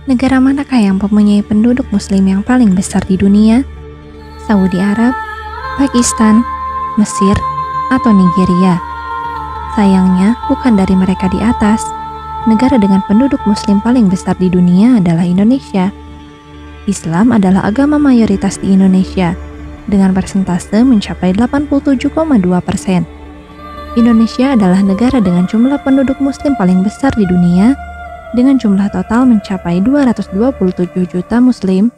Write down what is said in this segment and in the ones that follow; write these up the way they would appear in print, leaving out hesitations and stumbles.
Negara manakah yang mempunyai penduduk muslim yang paling besar di dunia? Saudi Arab, Pakistan, Mesir, atau Nigeria? Sayangnya, bukan dari mereka di atas. Negara dengan penduduk muslim paling besar di dunia adalah Indonesia. Islam adalah agama mayoritas di Indonesia, dengan persentase mencapai 87,2%. Indonesia adalah negara dengan jumlah penduduk muslim paling besar di dunia, dengan jumlah total mencapai 227 juta muslim,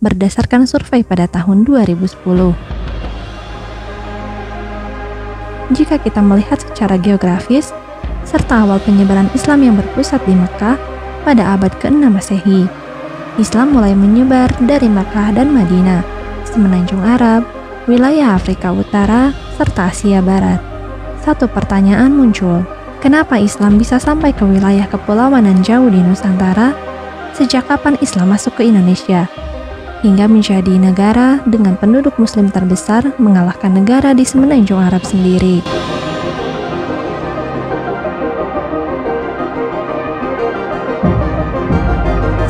berdasarkan survei pada tahun 2010. Jika kita melihat secara geografis, serta awal penyebaran Islam yang berpusat di Mekah pada abad ke-6 Masehi, Islam mulai menyebar dari Makkah dan Madinah, semenanjung Arab, wilayah Afrika Utara, serta Asia Barat. Satu pertanyaan muncul, kenapa Islam bisa sampai ke wilayah kepulauan dan jauh di Nusantara? Sejak kapan Islam masuk ke Indonesia? Hingga menjadi negara dengan penduduk muslim terbesar mengalahkan negara di semenanjung Arab sendiri.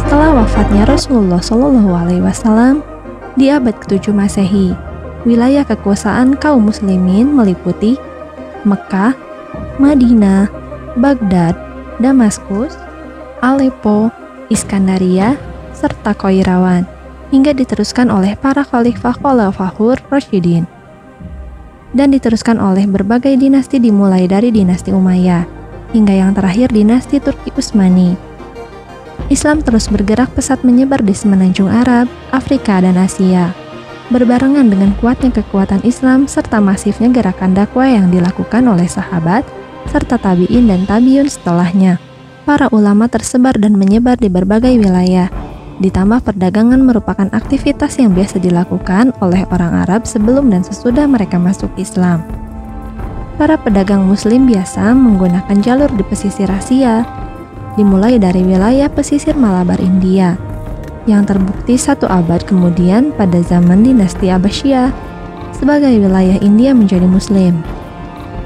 Setelah wafatnya Rasulullah SAW di abad ke-7 Masehi, wilayah kekuasaan kaum muslimin meliputi Mekah, Madinah, Baghdad, Damaskus, Aleppo, Iskandaria, serta Qairawan, hingga diteruskan oleh para khalifah Khulafaur Rasyidin, dan diteruskan oleh berbagai dinasti dimulai dari dinasti Umayyah, hingga yang terakhir dinasti Turki Utsmani. Islam terus bergerak pesat menyebar di semenanjung Arab, Afrika, dan Asia. Berbarengan dengan kuatnya kekuatan Islam serta masifnya gerakan dakwah yang dilakukan oleh sahabat, serta tabi'in dan tabi'un setelahnya, para ulama tersebar dan menyebar di berbagai wilayah. Ditambah perdagangan merupakan aktivitas yang biasa dilakukan oleh orang Arab sebelum dan sesudah mereka masuk Islam. Para pedagang muslim biasa menggunakan jalur di pesisir Asia, dimulai dari wilayah pesisir Malabar India, yang terbukti 1 abad kemudian pada zaman dinasti Abbasiyah, sebagai wilayah India menjadi muslim.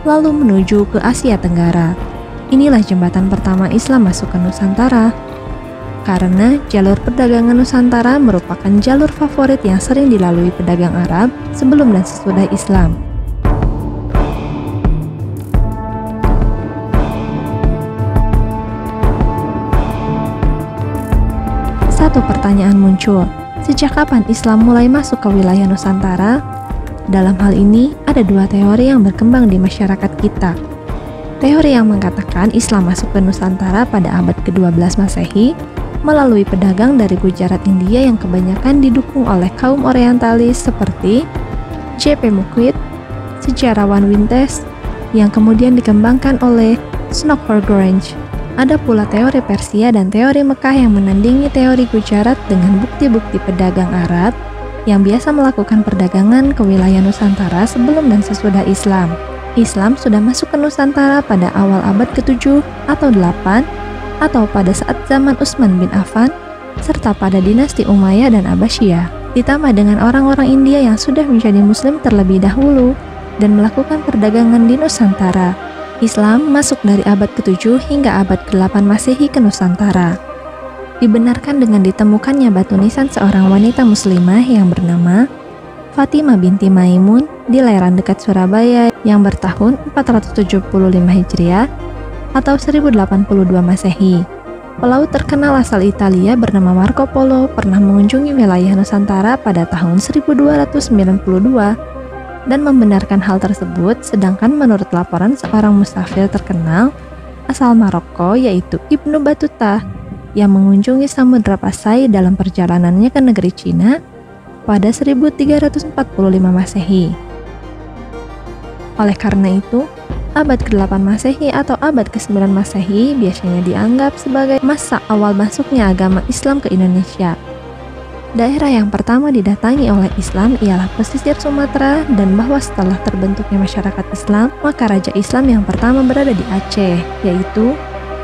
Lalu menuju ke Asia Tenggara. Inilah jembatan pertama Islam masuk ke Nusantara, karena jalur perdagangan Nusantara merupakan jalur favorit yang sering dilalui pedagang Arab sebelum dan sesudah Islam. Satu pertanyaan muncul, sejak kapan Islam mulai masuk ke wilayah Nusantara? Dalam hal ini, ada 2 teori yang berkembang di masyarakat kita. Teori yang mengatakan Islam masuk ke Nusantara pada abad ke-12 Masehi melalui pedagang dari Gujarat India yang kebanyakan didukung oleh kaum orientalis seperti J.P. Muqaddam, sejarawan Wintes, yang kemudian dikembangkan oleh Snowford Grange. Ada pula teori Persia dan teori Mekah yang menandingi teori Gujarat dengan bukti-bukti pedagang Arab yang biasa melakukan perdagangan ke wilayah Nusantara sebelum dan sesudah Islam. Islam sudah masuk ke Nusantara pada awal abad ke-7 atau 8, atau pada saat zaman Utsman bin Affan, serta pada dinasti Umayyah dan Abbasiyah. Ditambah dengan orang-orang India yang sudah menjadi muslim terlebih dahulu dan melakukan perdagangan di Nusantara. Islam masuk dari abad ke-7 hingga abad ke-8 Masehi ke Nusantara. Dibenarkan dengan ditemukannya batu nisan seorang wanita muslimah yang bernama Fatimah binti Maimun di lereng dekat Surabaya yang bertahun 475 Hijriah atau 1082 Masehi. Pelaut terkenal asal Italia bernama Marco Polo pernah mengunjungi wilayah Nusantara pada tahun 1292 dan membenarkan hal tersebut, sedangkan menurut laporan seorang musafir terkenal asal Maroko yaitu Ibnu Battuta yang mengunjungi Samudra Pasai dalam perjalanannya ke negeri Cina pada 1345 Masehi. Oleh karena itu, abad ke-8 Masehi atau abad ke-9 Masehi biasanya dianggap sebagai masa awal masuknya agama Islam ke Indonesia. Daerah yang pertama didatangi oleh Islam ialah pesisir Sumatera, dan bahwa setelah terbentuknya masyarakat Islam, maka raja Islam yang pertama berada di Aceh, yaitu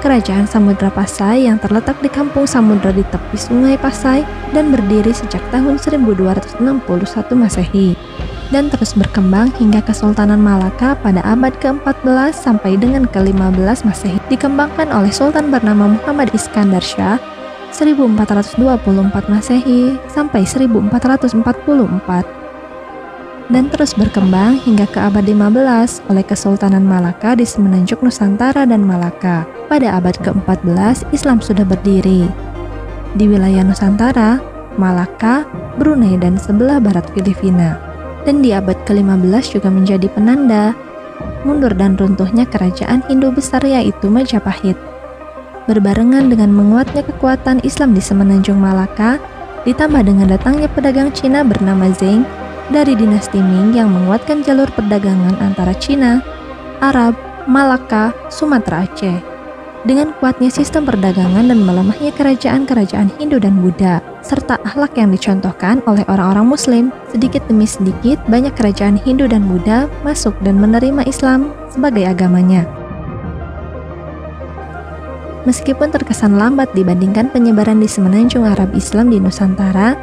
Kerajaan Samudra Pasai yang terletak di kampung Samudra di tepi Sungai Pasai dan berdiri sejak tahun 1261 Masehi, dan terus berkembang hingga Kesultanan Malaka pada abad ke-14 sampai dengan ke-15 Masehi, dikembangkan oleh Sultan bernama Muhammad Iskandar Shah 1424 Masehi sampai 1444, dan terus berkembang hingga ke abad 15 oleh Kesultanan Malaka di Semenanjung Nusantara dan Malaka. Pada abad ke-14, Islam sudah berdiri di wilayah Nusantara, Malaka, Brunei, dan sebelah barat Filipina. Dan di abad ke-15 juga menjadi penanda mundur dan runtuhnya kerajaan Hindu besar yaitu Majapahit. Berbarengan dengan menguatnya kekuatan Islam di Semenanjung Malaka, ditambah dengan datangnya pedagang Cina bernama Zheng dari dinasti Ming yang menguatkan jalur perdagangan antara Cina, Arab, Malaka, Sumatera Aceh. Dengan kuatnya sistem perdagangan dan melemahnya kerajaan-kerajaan Hindu dan Buddha, serta akhlak yang dicontohkan oleh orang-orang Muslim, sedikit demi sedikit banyak kerajaan Hindu dan Buddha masuk dan menerima Islam sebagai agamanya. Meskipun terkesan lambat dibandingkan penyebaran di Semenanjung Arab Islam di Nusantara,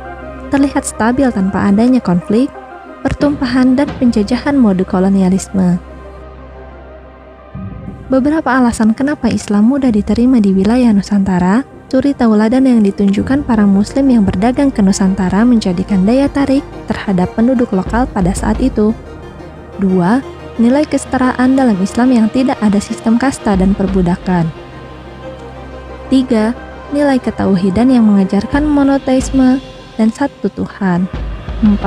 terlihat stabil tanpa adanya konflik, pertumpahan, dan penjajahan mode kolonialisme. Beberapa alasan kenapa Islam mudah diterima di wilayah Nusantara, suri tauladan yang ditunjukkan para Muslim yang berdagang ke Nusantara menjadikan daya tarik terhadap penduduk lokal pada saat itu. 2. Nilai kesetaraan dalam Islam yang tidak ada sistem kasta dan perbudakan. 3. Nilai ketauhidan yang mengajarkan monoteisme dan satu Tuhan. 4.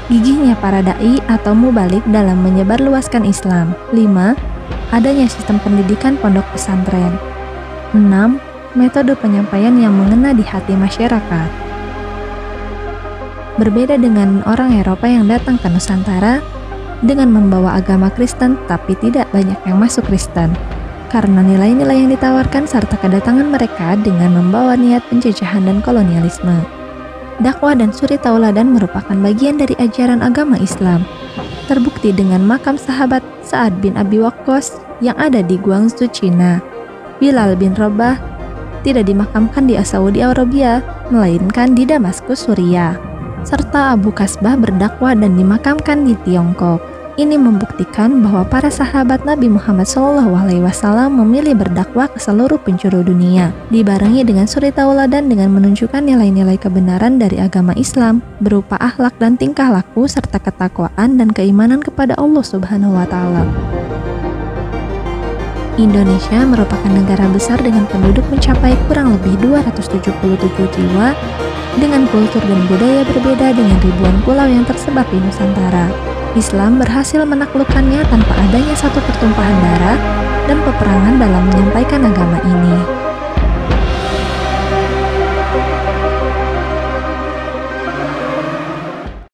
Gigihnya para da'i atau mubalik dalam menyebarluaskan Islam. 5. Adanya sistem pendidikan pondok pesantren. 6. Metode penyampaian yang mengena di hati masyarakat. Berbeda dengan orang Eropa yang datang ke Nusantara dengan membawa agama Kristen tapi tidak banyak yang masuk Kristen, karena nilai-nilai yang ditawarkan serta kedatangan mereka dengan membawa niat penjajahan dan kolonialisme. Dakwah dan suri tauladan merupakan bagian dari ajaran agama Islam, terbukti dengan makam sahabat Sa'ad bin Abi Waqqas yang ada di Guangzhou, Cina. Bilal bin Rabah tidak dimakamkan di Saudi Arabia, melainkan di Damaskus, Suriah. Serta Abu Kasbah berdakwah dan dimakamkan di Tiongkok. Ini membuktikan bahwa para sahabat Nabi Muhammad SAW memilih berdakwah ke seluruh penjuru dunia, dibarengi dengan suri tauladan dengan menunjukkan nilai-nilai kebenaran dari agama Islam, berupa akhlak dan tingkah laku serta ketakwaan dan keimanan kepada Allah Subhanahu wa Ta'ala. Indonesia merupakan negara besar dengan penduduk mencapai kurang lebih 277 jiwa, dengan kultur dan budaya berbeda dengan ribuan pulau yang tersebar di Nusantara. Islam berhasil menaklukkannya tanpa adanya satu pertumpahan darah dan peperangan dalam menyampaikan agama ini.